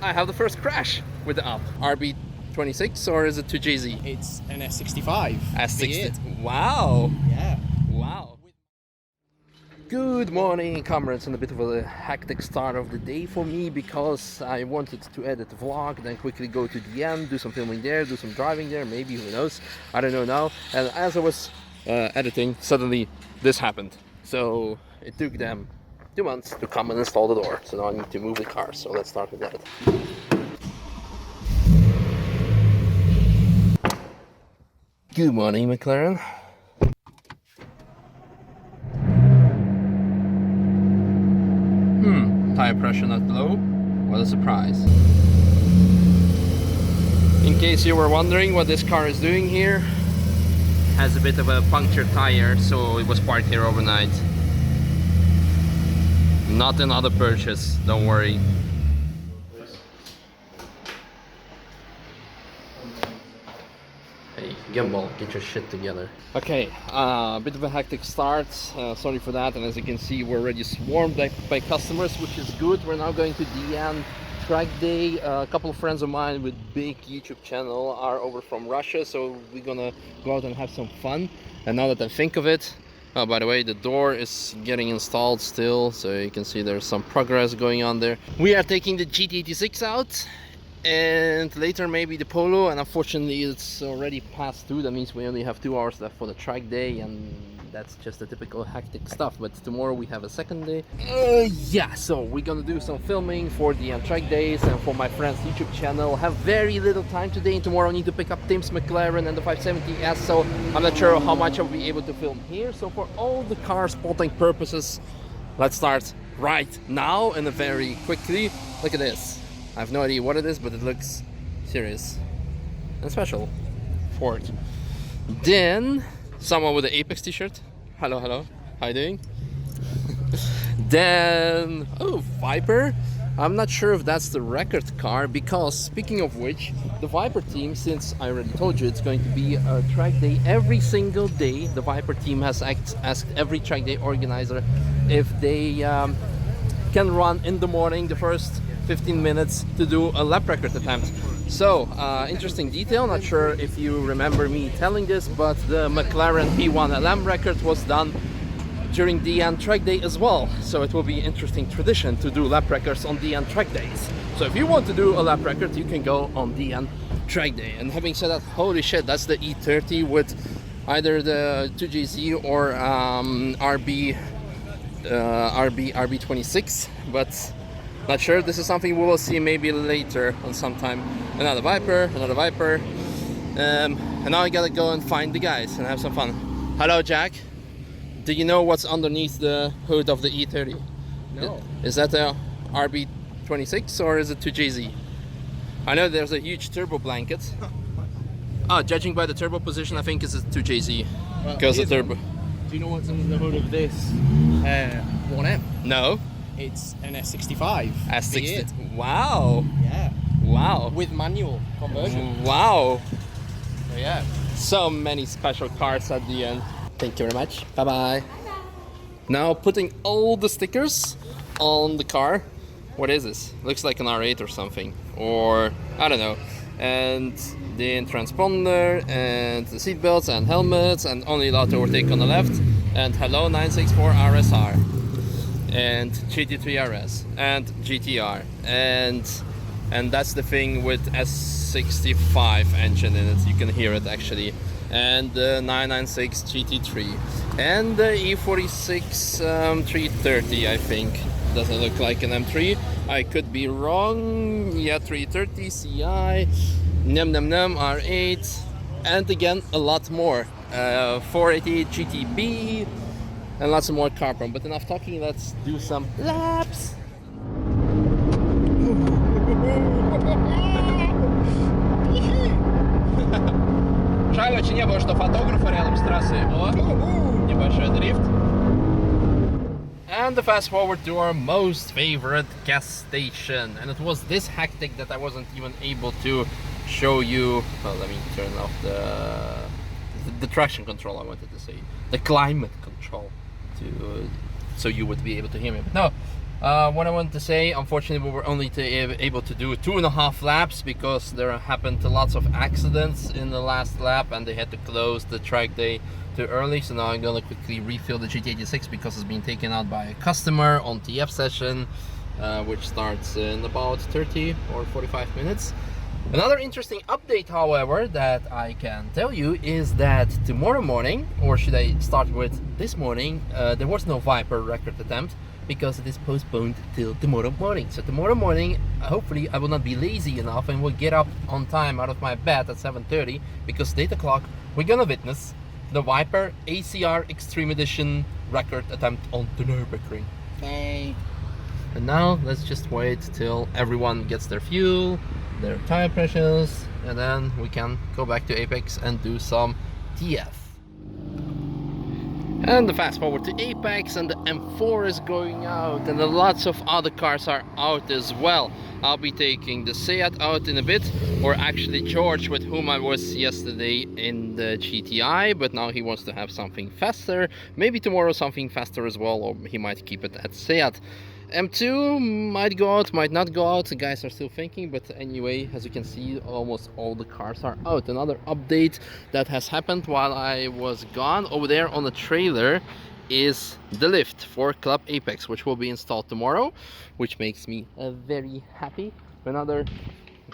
I have the first crash with the app. RB26 or is it 2JZ? It's an S65. S60. Wow. Yeah. Wow. Good morning, comrades, and a bit of a hectic start of the day for me because I wanted to edit the vlog, then quickly go to the end, do some filming there, do some driving there, maybe, who knows, I don't know now. And as I was editing, suddenly this happened. So it took them 2 months to come and install the door. So now I need to move the car, so let's start with that. Good morning, McLaren. Tire pressure not low. What a surprise. In case you were wondering what this car is doing here, has a bit of a punctured tire, so it was parked here overnight. Not another purchase, don't worry. Hey, Gimbal, get your shit together. Okay, a bit of a hectic start, sorry for that, and as you can see we're already swarmed by customers, which is good. We're now going to DN track day. A couple of friends of mine with big YouTube channel are over from Russia, so we're gonna go out and have some fun. And now that I think of it, oh, by the way, the door is getting installed still, so you can see there's some progress going on there. We are taking the GT86 out, and later maybe the Polo, and unfortunately it's already past 2. That means we only have 2 hours left for the track day, and that's just the typical hectic stuff. But tomorrow we have a second day. Yeah, so we're gonna do some filming for the track days and for my friend's YouTube channel. Have very little time today, and tomorrow I need to pick up Tim's McLaren and the 570S, so I'm not sure how much I'll be able to film here. So for all the car spotting purposes, let's start right now and very quickly. Look at this. I have no idea what it is, but it looks serious and special. Ford. Then someone with an Apex t-shirt. Hello, hello. How you doing? Then, oh, Viper. I'm not sure if that's the record car, because speaking of which, the Viper team, since I already told you it's going to be a track day every single day, the Viper team has asked every track day organizer if they can run in the morning the first 15 minutes to do a lap record attempt. So, interesting detail, not sure if you remember me telling this, but the McLaren P1 LM record was done during DN track day as well. So it will be an interesting tradition to do lap records on DN track days. So if you want to do a lap record, you can go on DN track day. And having said that, holy shit, that's the E30 with either the 2JZ or RB26, but not sure. This is something we will see maybe later on sometime. Another Viper. And now I gotta go and find the guys and have some fun. Hello, Jack. Do you know what's underneath the hood of the E30? No. Is that a RB26 or is it 2JZ? I know there's a huge turbo blanket. Judging by the turbo position, I think it's a 2JZ. Because the turbo. Do you know what's under the hood of this 1M? No. It's an S65. S60. Wow. Yeah. Wow. With manual conversion. Wow. So yeah. So many special cars at the end. Thank you very much. Bye bye. Now putting all the stickers on the car. What is this? Looks like an R8 or something. Or I don't know. And the transponder and the seat belts and helmets and only allowed to overtake on the left. And hello 964 RSR. And GT3 RS and GTR, and that's the thing with S65 engine in it. You can hear it actually, and the 996 GT3 and the E46 330. I think doesn't look like an M3. I could be wrong. Yeah, 330 CI, num R8, and again a lot more. 480 GTB. And lots of more carbon. But enough talking, let's do some laps. Жаль, очень не было, что фотографа рядом с трассой. О, небольшой дрифт. And the fast forward to our most favorite gas station. And it was this hectic that I wasn't even able to show you. Well, let me turn off the traction control, I wanted to say. The climate control. To so you would be able to hear me. But no, what I wanted to say, unfortunately, we were only able to do 2.5 laps because there happened lots of accidents in the last lap, and they had to close the track day too early. So now I'm gonna quickly refill the GT86 because it's been taken out by a customer on TF session, which starts in about 30 or 45 minutes. Another interesting update, however, that I can tell you is that tomorrow morning, or should I start with this morning, there was no Viper record attempt because it is postponed till tomorrow morning. So tomorrow morning, hopefully I will not be lazy enough and will get up on time out of my bed at 7:30, because at 8 o'clock we're gonna witness the Viper ACR Extreme Edition record attempt on the Nürburgring. Hey. And now let's just wait till everyone gets their fuel, their tire pressures, and then we can go back to Apex and do some TF. And the fast forward to Apex, and the M4 is going out, and lots of other cars are out as well. I'll be taking the Seat out in a bit, or actually George, with whom I was yesterday in the GTI, but now he wants to have something faster. Maybe tomorrow something faster as well, or he might keep it at Seat. M2 might go out, might not go out. The guys are still thinking, but anyway, as you can see, almost all the cars are out. Another update that has happened while I was gone over there on the trailer is the lift for Club Apex, which will be installed tomorrow, which makes me very happy. Another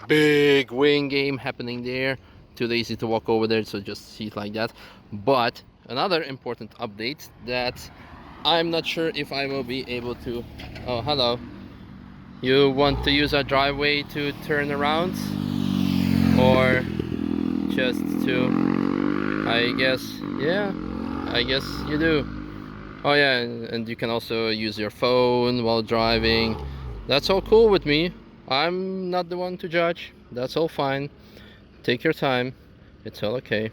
big wing game happening there. Too lazy to walk over there, so just see it like that. But another important update that I'm not sure if I will be able to... Oh, hello. You want to use our driveway to turn around? Or just to... I guess... Yeah, I guess you do. Oh yeah, and you can also use your phone while driving. That's all cool with me. I'm not the one to judge. That's all fine. Take your time. It's all okay.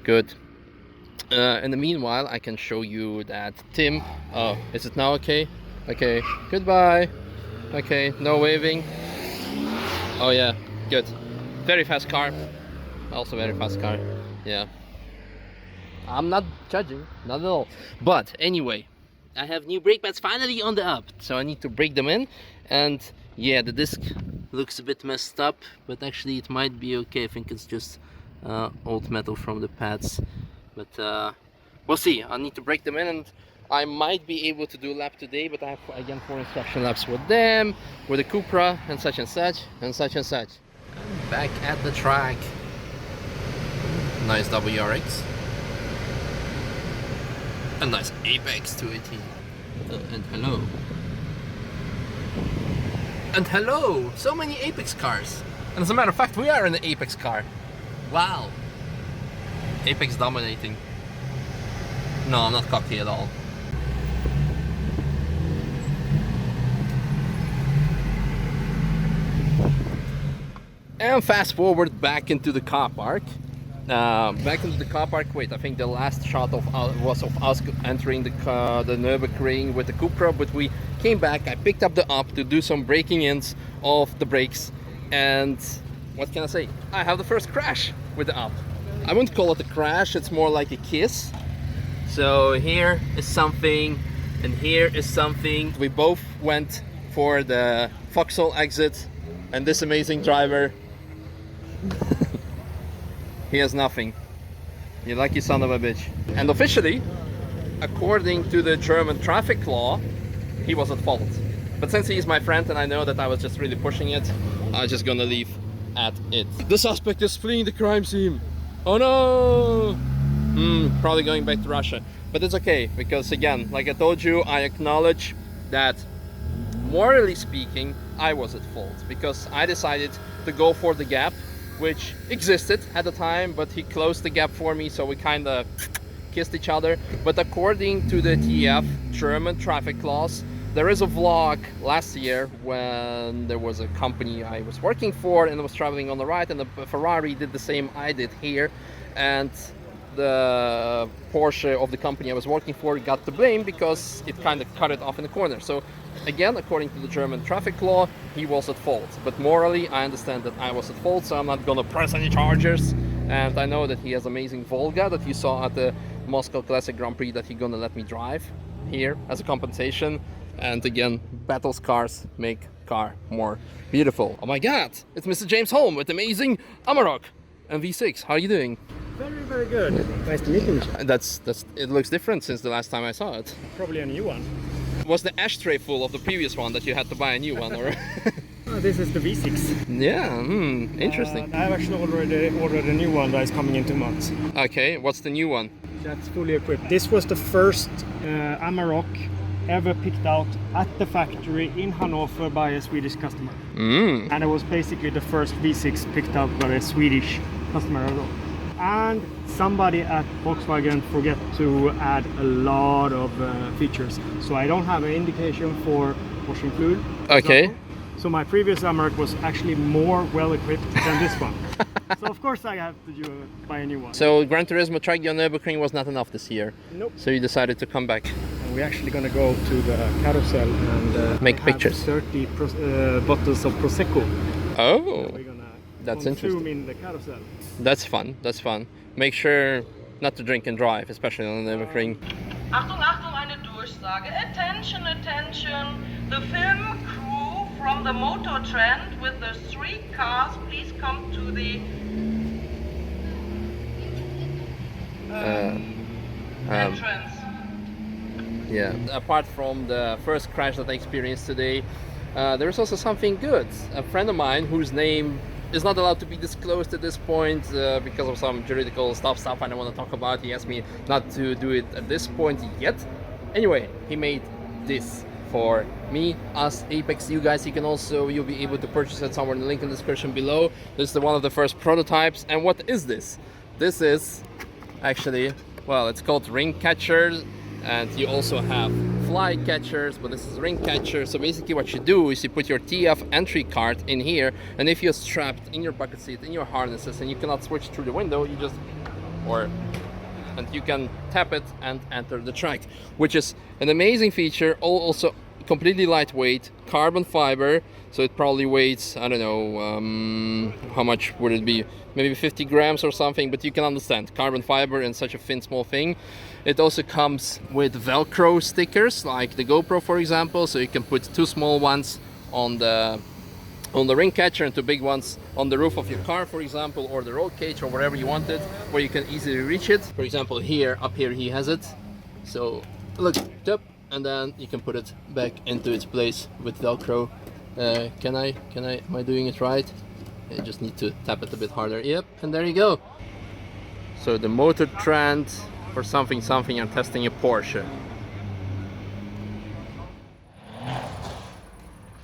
Good. In the meanwhile, I can show you that Tim... Oh, is it now okay? Okay, goodbye. Okay, no waving. Oh yeah, good. Very fast car. Also very fast car. Yeah. I'm not judging, not at all. But anyway, I have new brake pads finally on the up, so I need to break them in. And yeah, the disc looks a bit messed up, but actually it might be okay. I think it's just old metal from the pads. But we'll see. I need to break them in, and I might be able to do a lap today, but I have again 4 instruction laps with them, with the Cupra, and such and such, and such and such. And back at the track. Nice WRX. A nice Apex 218. And hello. And hello! So many Apex cars. And as a matter of fact, we are in the Apex car. Wow. Apex dominating. No, I'm not cocky at all. And fast forward back into the car park. Wait, I think the last shot was of us entering the Nürburgring with the Cupra, but we came back. I picked up the up to do some breaking ins of the brakes, and what can I say? I have the first crash with the up. I wouldn't call it a crash, it's more like a kiss. So here is something, and here is something. We both went for the Vauxhall exit, and this amazing driver, he has nothing. You lucky son of a bitch. And officially, according to the German traffic law, he was at fault. But since he's my friend and I know that I was just really pushing it, I'm just gonna leave at it. The suspect is fleeing the crime scene. Oh no! Probably going back to Russia. But it's okay, because again, like I told you, I acknowledge that morally speaking, I was at fault. Because I decided to go for the gap, which existed at the time, but he closed the gap for me, so we kind of kissed each other. But according to the TF German traffic laws, there is a vlog last year when there was a company I was working for and I was traveling on the right, and the Ferrari did the same I did here, and the Porsche of the company I was working for got the blame because it kind of cut it off in the corner. So again, according to the German traffic law, he was at fault. But morally, I understand that I was at fault, so I'm not gonna press any charges. And I know that he has amazing Volga that you saw at the Moscow Classic Grand Prix that he's gonna let me drive. here as a compensation. And again, battle scars make car more beautiful. Oh my god, it's Mr. James Holm with amazing Amarok and V6. How are you doing? Very, very good. Nice to meet you. That's it looks different since the last time I saw it. Probably a new one. Was the ashtray full of the previous one that you had to buy a new one, or? This is the V6. Yeah, interesting. I have actually already ordered a new one that is coming in 2 months. Okay, what's the new one? That's fully equipped. This was the first Amarok ever picked out at the factory in Hanover by a Swedish customer. And it was basically the first V6 picked out by a Swedish customer as well. And somebody at Volkswagen forget to add a lot of features. So I don't have an indication for washing fluid. Okay. So my previous Amarok was actually more well equipped than this one. So of course I have to buy a new one. So Gran Turismo Track Day on Nürburgring was not enough this year. Nope. So you decided to come back. And we're actually going to go to the carousel and make have pictures. 30 bottles of Prosecco. Oh, We're gonna that's consume interesting. in the carousel. That's fun. That's fun. Make sure not to drink and drive, especially on the Nürburgring. Achtung, Achtung, eine Durchsage. Attention, attention. The film crew from the Motor Trend with the 3 cars, please come to the entrance. Yeah. Apart from the first crash that I experienced today, there's also something good. A friend of mine whose name is not allowed to be disclosed at this point because of some juridical stuff I don't want to talk about. He asked me not to do it at this point yet. Anyway, he made this for me, us, Apex, you guys. You'll be able to purchase it somewhere in the link in the description below. This is one of the first prototypes. And what is this? This is actually, well, it's called ring catchers, and you also have fly catchers, but this is ring catcher. So basically what you do is you put your TF entry card in here, and if you're strapped in your bucket seat, in your harnesses, and you cannot switch through the window, you just, and you can tap it and enter the track, which is an amazing feature. Also completely lightweight, carbon fiber, so it probably weighs, I don't know, how much would it be, maybe 50 grams or something, but you can understand, carbon fiber and such a thin small thing. It also comes with Velcro stickers, like the GoPro for example, so you can put 2 small ones on the ring catcher and 2 big ones on the roof of your car, for example, or the roll cage or wherever you want it, where you can easily reach it. For example, up here he has it, so look, tap, and then you can put it back into its place with Velcro. Am I doing it right? I just need to tap it a bit harder. Yep, and there you go. So the Motor Trend for something, I'm testing a Porsche.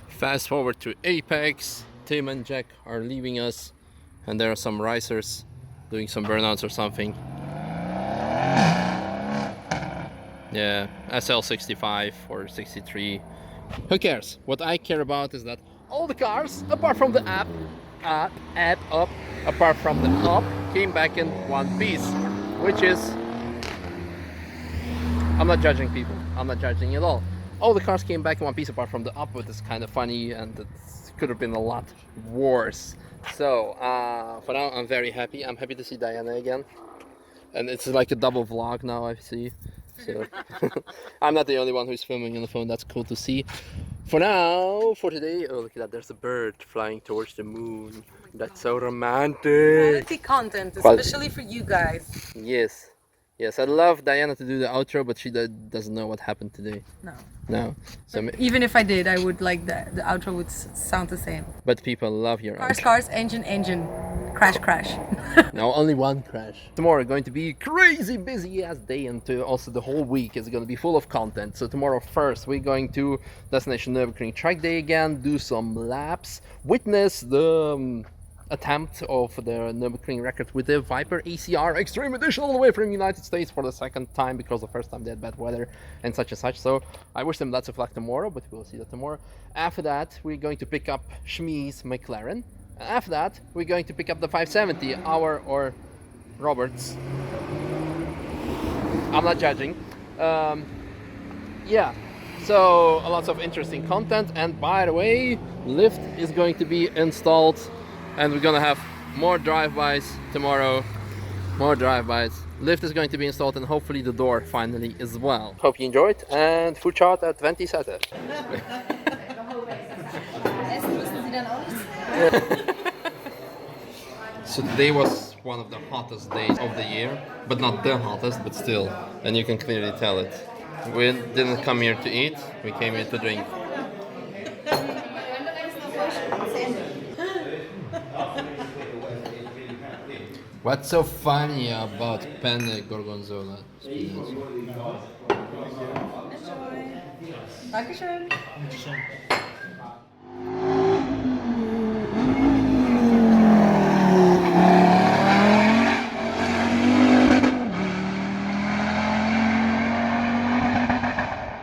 Fast forward to Apex. Tim and Jack are leaving us, and there are some racers doing some burnouts or something. Yeah, SL65 or 63. Who cares? What I care about is that all the cars, apart from the apart from the up, came back in one piece, which is, I'm not judging people. I'm not judging at all. All the cars came back in one piece apart from the up, which is kind of funny, and it could have been a lot worse. So for now, I'm very happy. I'm happy to see Diana again, and it's like a double vlog now. I see. So I'm not the only one who's filming on the phone. That's cool to see. For now, for today, oh look at that, there's a bird flying towards the moon. That's so romantic. Quality content, especially for you guys. Yes, I'd love Diana to do the outro, but she doesn't know what happened today. No. So Even if I did, I would like the outro would sound the same. But people love your outro. Cars, engine, crash. No, only one crash. Tomorrow going to be crazy busy ass day, and also the whole week is going to be full of content. So tomorrow first we're going to Destination Nürburgring Track Day again, do some laps, witness the attempt of the Nürburgring record with the Viper ACR Extreme Edition all the way from the United States for the second time, because the first time they had bad weather and such. So I wish them lots of luck tomorrow, but we'll see that tomorrow. After that, we're going to pick up Schmee's McLaren. And after that, we're going to pick up the 570, or Robert's. I'm not judging. Yeah, so lots of interesting content. And by the way, lift is going to be installed, and we're gonna have more drive-bys tomorrow. More drive-bys. Lift is going to be installed and hopefully the door finally as well. Hope you enjoyed and food chart at 20 Seite. So today was one of the hottest days of the year, but not the hottest, but still, and you can clearly tell it. We didn't come here to eat, we came here to drink. What's so funny about penne gorgonzola? Dankeschön.